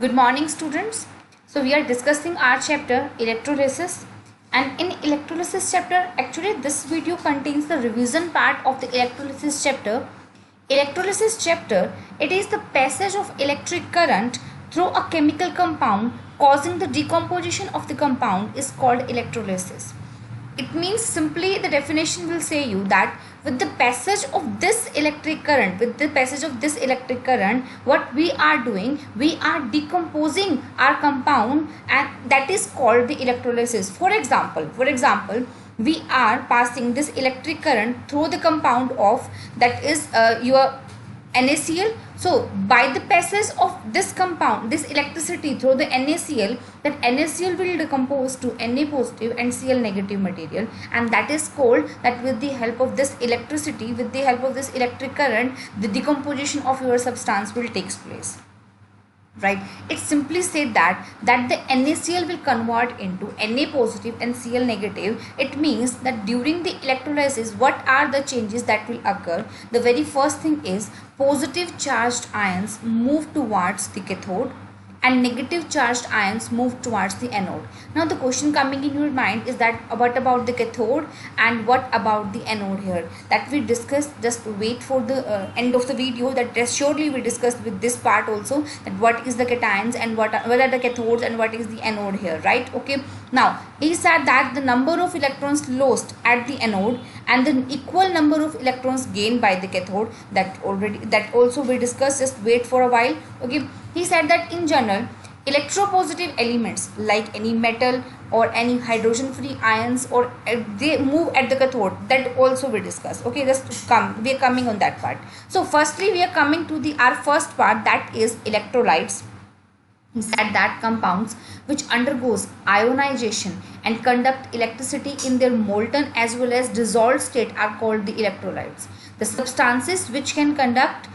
Good morning, students. So we are discussing our chapter electrolysis, and in electrolysis chapter, actually this video contains the revision part of the electrolysis chapter. Electrolysis chapter, it is the passage of electric current through a chemical compound causing the decomposition of the compound is called electrolysis. It means simply the definition will say you that with the passage of this electric current, what we are doing, we are decomposing our compound, and that is called the electrolysis. For example, we are passing this electric current through the compound of that is your NaCl. So by the passage of this compound, this electricity through the NaCl, that NaCl will decompose to Na positive and Cl negative material, and that is called that with the help of this electricity, with the help of this electric current, the decomposition of your substance will take place. Right, it simply said that the NaCl will convert into Na positive and Cl negative. It means that during the electrolysis, what are the changes that will occur? The very first thing is positive charged ions move towards the cathode and negative charged ions move towards the anode. Now the question coming in your mind is that what about the cathode and what about the anode here? That we discussed. Just wait for the end of the video. That surely we discussed with this part also, that what is the cations and what are the cathodes and what is the anode here, right? Okay. Now he said that the number of electrons lost at the anode and the equal number of electrons gained by the cathode, that also we discussed. Just wait for a while. Okay. He said that in general, electropositive elements like any metal or any hydrogen free ions, or they move at the cathode, that also we discuss. Okay, we are coming on that part. So firstly we are coming to our first part, that is electrolytes. He said that compounds which undergoes ionization and conduct electricity in their molten as well as dissolved state are called the electrolytes. The substances which can conduct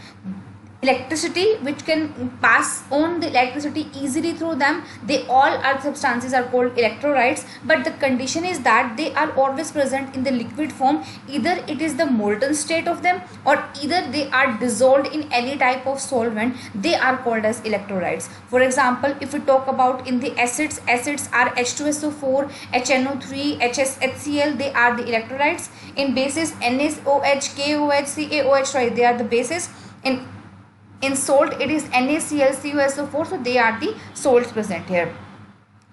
electricity, which can pass on the electricity easily through them, they all are substances are called electrolytes. But the condition is that they are always present in the liquid form. Either it is the molten state of them, or either they are dissolved in any type of solvent. They are called as electrolytes. For example, if we talk about in the acids are H2SO4, HNO3, HCl, they are the electrolytes. In bases, NaOH, KOH, CaOH, right, they are the bases. In salt, it is NaCl, CuSO4, so they are the salts present here.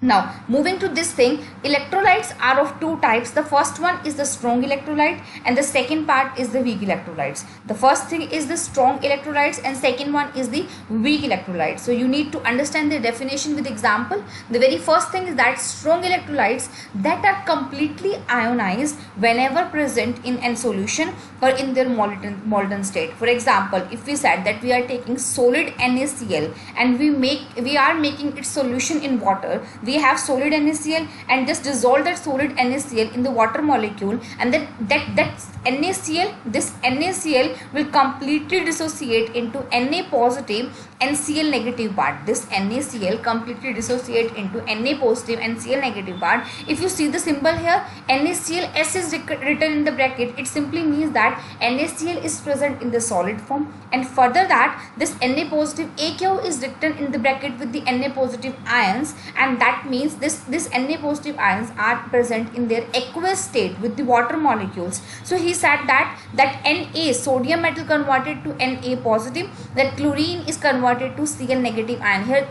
Now moving to this thing, electrolytes are of two types. The first one is the strong electrolyte and the second part is the weak electrolytes. The first thing is the strong electrolytes and second one is the weak electrolytes. So you need to understand the definition with example. The very first thing is that strong electrolytes that are completely ionized whenever present in a solution or in their molten state. For example, if we said that we are taking solid NaCl and we are making its solution in water, we have solid NaCl and just dissolve that solid NaCl in the water molecule, and then this NaCl will completely dissociate into Na positive and Cl negative part. This NaCl completely dissociate into Na positive and Cl negative part. If you see the symbol here, NaCl S is written in the bracket, it simply means that NaCl is present in the solid form, and further that this Na positive AQ is written in the bracket with the Na positive ions, and that means this Na positive ions are present in their aqueous state with the water molecules. So he said that Na, sodium metal converted to Na positive, that chlorine is converted to Cl negative ion. Here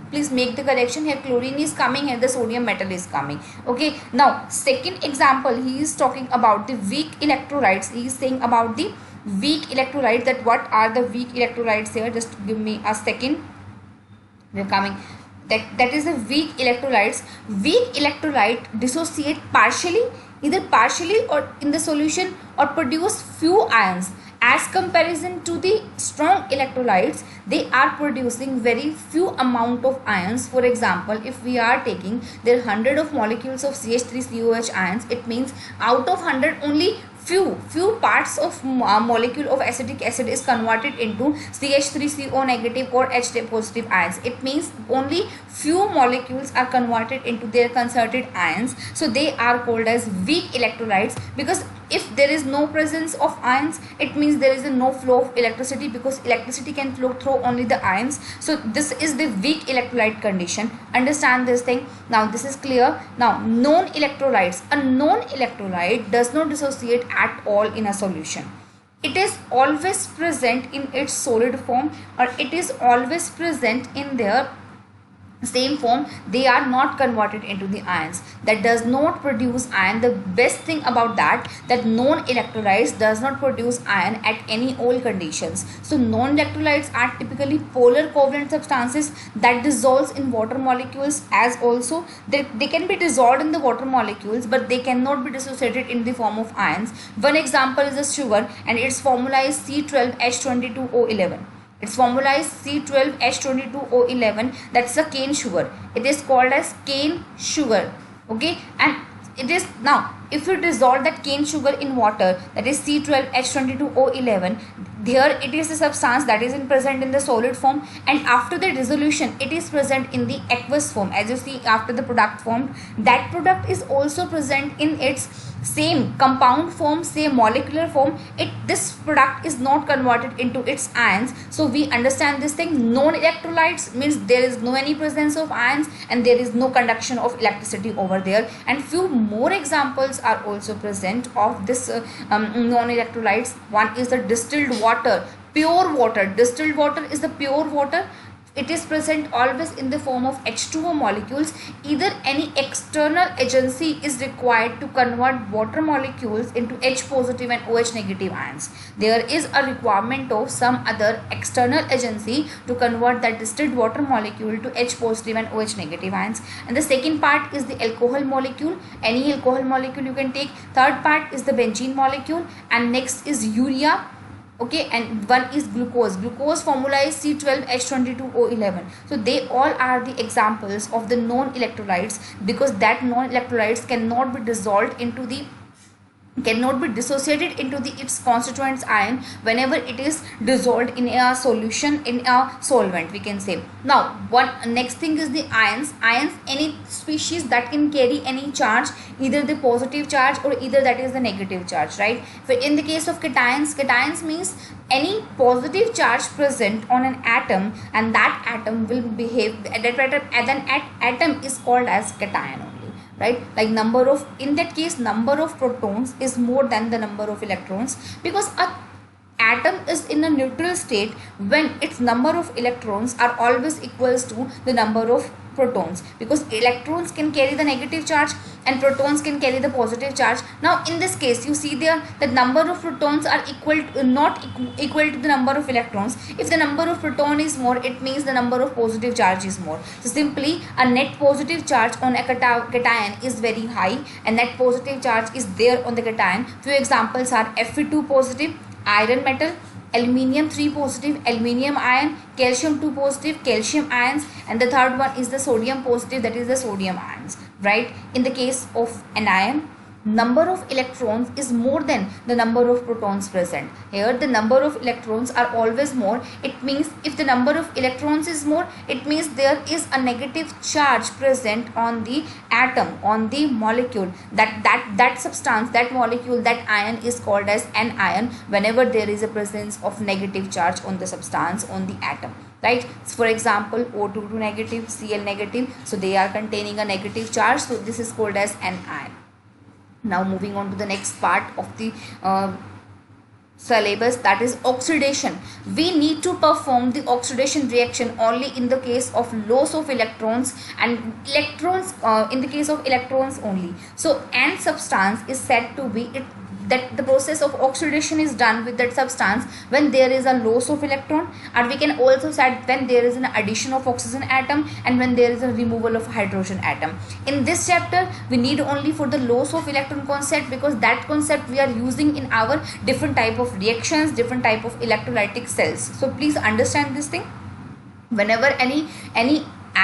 please make the correction, here chlorine is coming, here the sodium metal is coming. Okay, now second example, he is talking about the weak electrolytes. He is saying about the weak electrolytes, that what are the weak electrolytes here. Just give me a second, we are coming. That is the weak electrolytes. Weak electrolyte dissociate either partially or in the solution, or produce few ions. As comparison to the strong electrolytes, they are producing very few amount of ions. For example, if we are taking there 100 of molecules of CH3COH ions, it means out of 100 only few parts of molecule of acetic acid is converted into CH3CO negative or H positive ions. It means only few molecules are converted into their concerted ions. So they are called as weak electrolytes, because if there is no presence of ions, it means there is a no flow of electricity, because electricity can flow through only the ions. So this is the weak electrolyte condition. Understand this thing. Now this is clear. Now known electrolytes. A known electrolyte does not dissociate at all in a solution. It is always present in its solid form, or it is always present in their same form. They are not converted into the ions. That does not produce ion. The best thing about that known electrolytes does not produce ion at any all conditions. So known electrolytes are typically polar covalent substances that dissolves in water molecules, as also they can be dissolved in the water molecules, but they cannot be dissociated in the form of ions. One example is a sugar, and its formula is C12H22O11. Its formula is C12H22O11. That's a cane sugar. It is called as cane sugar. Okay, and it is, now if you dissolve that cane sugar in water, that is C12H22O11, there it is a substance that is present in the solid form, and after the dissolution it is present in the aqueous form. As you see, after the product formed, that product is also present in its same compound form, same molecular form. This product is not converted into its ions. So we understand this thing. Known electrolytes means there is no any presence of ions, and there is no conduction of electricity over there. And few more examples are also present of this known electrolytes. One is the distilled water, pure water. Distilled water is the pure water. It is present always in the form of H2O molecules. Either any external agency is required to convert water molecules into H positive and OH negative ions. There is a requirement of some other external agency to convert that distilled water molecule to H positive and OH negative ions. And the second part is the alcohol molecule. Any alcohol molecule you can take. Third part is the benzene molecule, and next is urea. Okay, and one is glucose. Glucose formula is C12H22O11. So they all are the examples of the known electrolytes, because that known electrolytes cannot be dissolved into the cannot be dissociated into the its constituents ion whenever it is dissolved in a solution, in a solvent, we can say. Now one next thing is the ions. Ions, any species that can carry any charge, either the positive charge or either that is the negative charge, right? For in the case of cations, cations means any positive charge present on an atom, and that atom will behave, that atom is called as cation only, right? Like number of, in that case number of protons is more than the number of electrons, because a atom is in a neutral state when its number of electrons are always equals to the number of protons, because electrons can carry the negative charge and protons can carry the positive charge. Now in this case you see there the number of protons are not equal to the number of electrons. If the number of proton is more, it means the number of positive charge is more. So simply a net positive charge on a cation is very high, and net positive charge is there on the cation. Few examples are Fe2 positive, iron metal, aluminium 3 positive, aluminium ion, calcium 2 positive, calcium ions, and the third one is the sodium positive, that is the sodium ions, right? In the case of an ion, number of electrons is more than the number of protons present. Here the number of electrons are always more. It means if the number of electrons is more, it means there is a negative charge present on the atom, on the molecule. That substance, that molecule, that ion is called as an ion whenever there is a presence of negative charge on the substance, on the atom, right? So for example O2 negative, Cl negative, so they are containing a negative charge, so this is called as an ion. Now moving on to the next part of the syllabus, that is oxidation. We need to perform the oxidation reaction only in the case of loss of electrons, and electrons in the case of electrons only. So an substance is said to be that the process of oxidation is done with that substance when there is a loss of electron, and we can also say when there is an addition of oxygen atom and when there is a removal of hydrogen atom. In this chapter we need only for the loss of electron concept, because that concept we are using in our different type of reactions, different type of electrolytic cells. So please understand this thing. Whenever any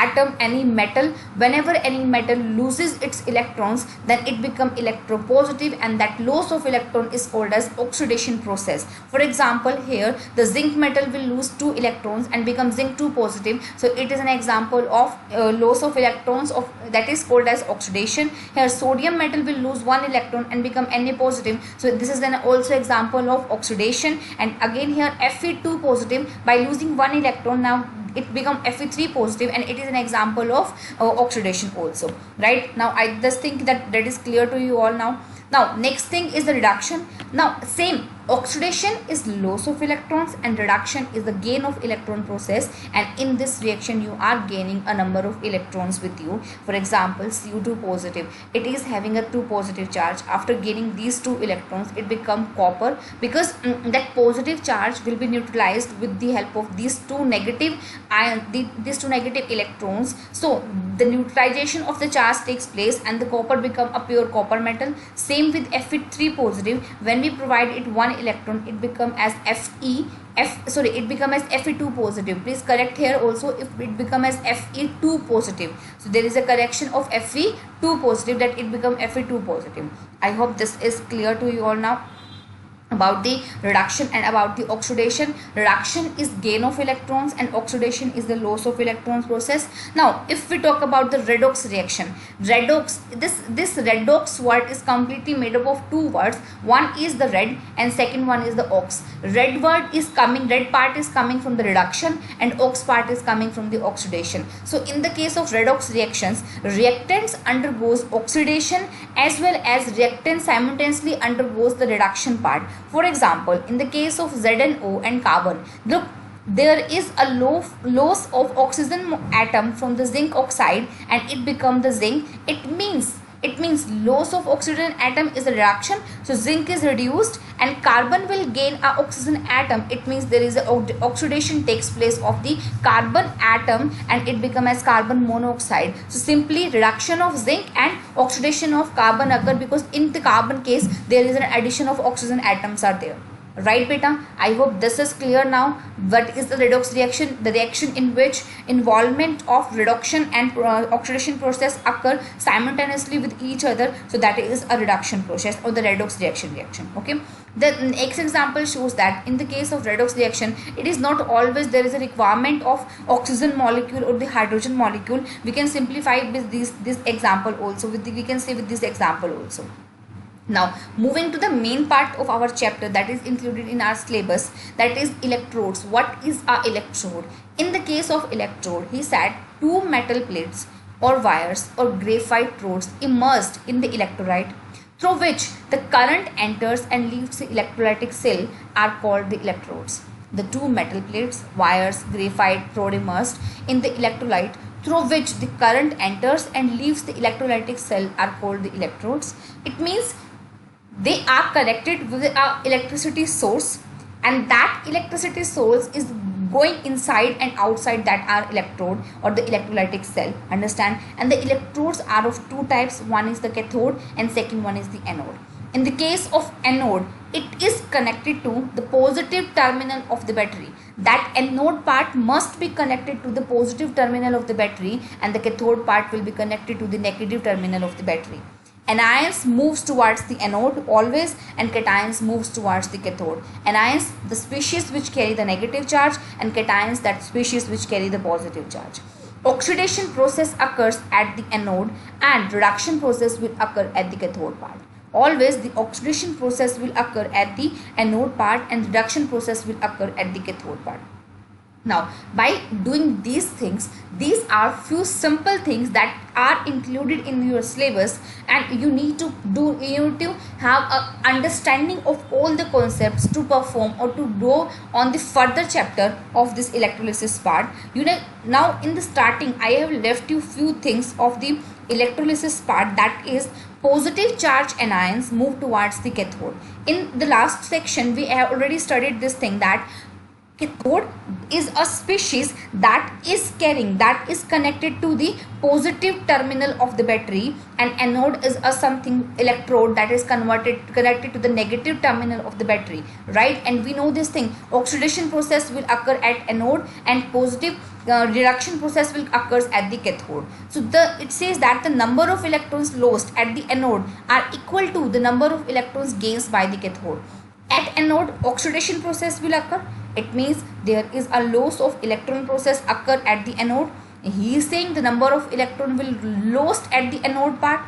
atom, any metal, whenever any metal loses its electrons, then it become electropositive, and that loss of electron is called as oxidation process. For example, here the zinc metal will lose 2 electrons and become zinc 2 positive, so it is an example of loss of electrons of that is called as oxidation. Here sodium metal will lose 1 electron and become Na positive, so this is then also example of oxidation. And again here Fe2 positive, by losing 1 electron, now it become Fe3 positive, and it is an example of oxidation also, right? Now I just think that is clear to you all now. Now next thing is the reduction. Now same, oxidation is loss of electrons and reduction is the gain of electron process, and in this reaction you are gaining a number of electrons with you. For example, Cu2 positive, it is having a 2 positive charge. After gaining these 2 electrons, it become copper, because that positive charge will be neutralized with the help of these 2 negative ion, these 2 negative electrons. So the neutralization of the charge takes place and the copper become a pure copper metal. Same with Fe3 positive, when we provide it 1 electron, it become as it become as Fe2 positive. Please correct here also, if it become as Fe2 positive, so there is a correction of Fe2 positive, that it become Fe2 positive. I hope this is clear to you all now about the reduction and about the oxidation. Reduction is gain of electrons and oxidation is the loss of electrons process. Now if we talk about the redox reaction, redox, this redox word is completely made up of 2 words. One is the red and second one is the ox. Red part is coming from the reduction, and ox part is coming from the oxidation. So in the case of redox reactions, reactants undergoes oxidation as well as reactant simultaneously undergoes the reduction part. For example, in the case of ZnO and carbon, look, there is a loss of oxygen atom from the zinc oxide and it becomes the zinc. It means loss of oxygen atom is a reduction, so zinc is reduced and carbon will gain a oxygen atom. It means there is a oxidation takes place of the carbon atom and it becomes as carbon monoxide. So simply reduction of zinc and oxidation of carbon occur, because in the carbon case there is an addition of oxygen atoms are there. Right beta, I hope this is clear now. What is the redox reaction? The reaction in which involvement of reduction and oxidation process occur simultaneously with each other, so that is a reduction process or the redox reaction. Okay, the next example shows that in the case of redox reaction, it is not always there is a requirement of oxygen molecule or the hydrogen molecule. We can simplify with this example also, we can say with this example also. Now moving to the main part of our chapter that is included in our syllabus, that is electrodes. What is a electrode? In the case of electrode, he said 2 metal plates or wires or graphite rods immersed in the electrolyte through which the current enters and leaves the electrolytic cell are called the electrodes. The 2 metal plates, wires, graphite rod immersed in the electrolyte through which the current enters and leaves the electrolytic cell are called the electrodes. It means they are connected with an electricity source, and that electricity source is going inside and outside that are electrode or the electrolytic cell. Understand? And the electrodes are of 2 types. One is the cathode and second one is the anode. In the case of anode, it is connected to the positive terminal of the battery. That anode part must be connected to the positive terminal of the battery, and the cathode part will be connected to the negative terminal of the battery. Anions moves towards the anode always, and cations moves towards the cathode. Anions, the species which carry the negative charge, and cations, that species which carry the positive charge. Oxidation process occurs at the anode and reduction process will occur at the cathode part. Always the oxidation process will occur at the anode part and reduction process will occur at the cathode part. Now, by doing these things, these are few simple things that are included in your syllabus, and you need to have a understanding of all the concepts to perform or to go on the further chapter of this electrolysis part. Now in the starting, I have left you few things of the electrolysis part, that is positive charge anions move towards the cathode. In the last section, we have already studied this thing, that cathode is a species that is connected to the positive terminal of the battery, and anode is a something electrode that is connected to the negative terminal of the battery, right? And we know this thing, oxidation process will occur at anode and positive reduction process will occurs at the cathode. So it says that the number of electrons lost at the anode are equal to the number of electrons gained by the cathode. At anode, oxidation process will occur. It means there is a loss of electron process occur at the anode. He is saying the number of electron will lost at the anode part.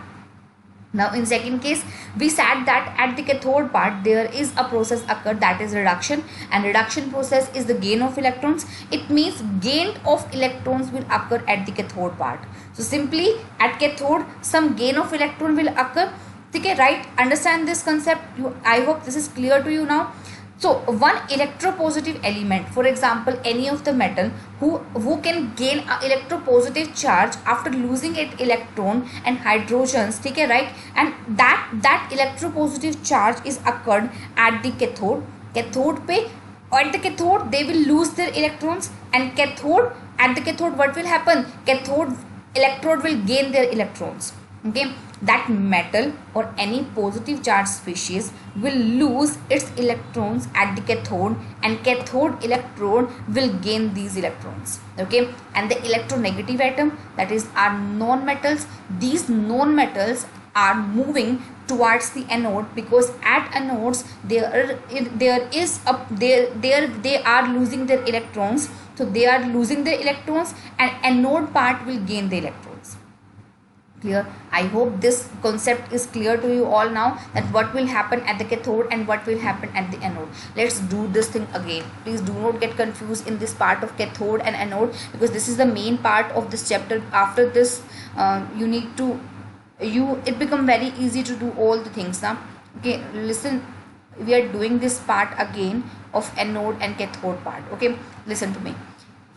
Now in second case, we said that at the cathode part there is a process occur, that is reduction, and reduction process is the gain of electrons. It means gain of electrons will occur at the cathode part. So simply at cathode some gain of electron will occur. Okay, right? Understand this concept. I hope this is clear to you now. So one electropositive element, for example any of the metal who can gain a electropositive charge after losing its electron and hydrogens, okay, right? And that electropositive charge is occurred at the cathode. Cathode pe, at the cathode they will lose their electrons, and cathode, at the cathode what will happen? Cathode electrode will gain their electrons. Okay, that metal or any positive charge species will lose its electrons at the cathode, and cathode electrode will gain these electrons. Okay, and the electronegative atom, that is are non-metals. These non-metals are moving towards the anode, because at anodes they are losing their electrons. So they are losing their electrons, and anode part will gain the electrons. Clear? I hope this concept is clear to you all now, that what will happen at the cathode and what will happen at the anode. Let's do this thing again. Please do not get confused in this part of cathode and anode, because this is the main part of this chapter. After this it become very easy to do all the things now. Okay, listen, we are doing this part again of anode and cathode part. Okay, listen to me.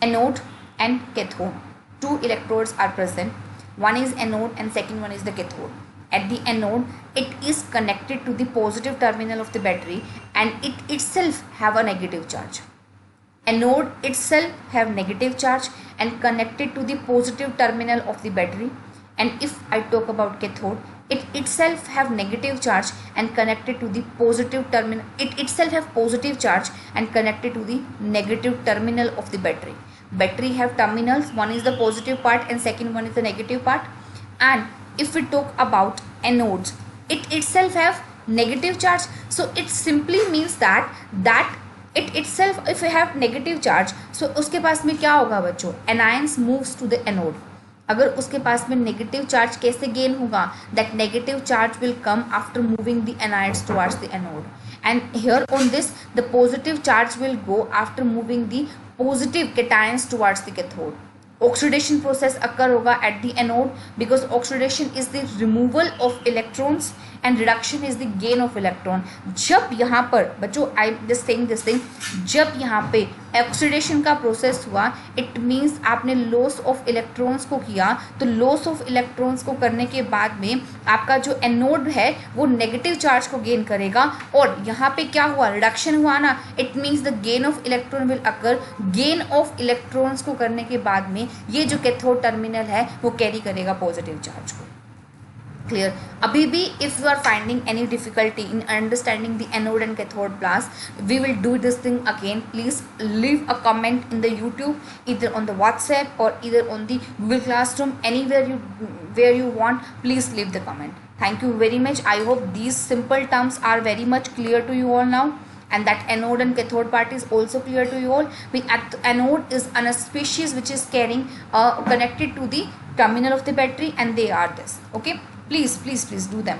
Anode and cathode, two electrodes are present. One is anode and second one is the cathode. At the anode, it is connected to the positive terminal of the battery, and it itself have a negative charge. Anode itself have negative charge and connected to the positive terminal of the battery. And if I talk about cathode, it itself have negative charge and connected to the positive terminal. It itself have positive charge and connected to the negative terminal of the battery. Battery have terminals, one is the positive part and second one is the negative part. And if we talk about anodes, it itself have negative charge. So it simply means that it itself, if we have negative charge, so उसके पास में क्या होगा बच्चों? Anions moves to the anode. अगर उसके पास में नेगेटिव चार्ज कैसे गेन होगा? That negative charge will come after moving the anions towards the anode, and here on this the positive charge will go after moving the positive cations towards the cathode. Oxidation process occur होगा at the anode, because oxidation is the removal of electrons and reduction is the gain of electron. जब यहाँ पर बच्चों, I just saying this thing, जब यहाँ पे oxidation का process हुआ, इट मीन्स आपने लॉस ऑफ इलेक्ट्रॉन्स को किया. तो लॉस ऑफ इलेक्ट्रॉन्स को करने के बाद में आपका जो एनोड है वो नेगेटिव चार्ज को गेन करेगा, और यहाँ पे क्या हुआ? रिडक्शन हुआ ना. It means the gain of electron will occur. Gain of electrons को करने के बाद में ये जो कैथोड टर्मिनल है वो कैरी करेगा पॉजिटिव चार्ज को. क्लियर? अभी भी if you are finding any difficulty in understanding the anode and cathode class, we will do this thing again. Please leave a comment in the YouTube, either on the WhatsApp or either on the Google Classroom, anywhere where you want. Please leave the comment. Thank you very much. I hope these simple terms are very much clear to you all now, and that anode and cathode part is also clear to you all. Anode is a species which is carrying connected to the terminal of the battery, and they are this. Okay, please do them.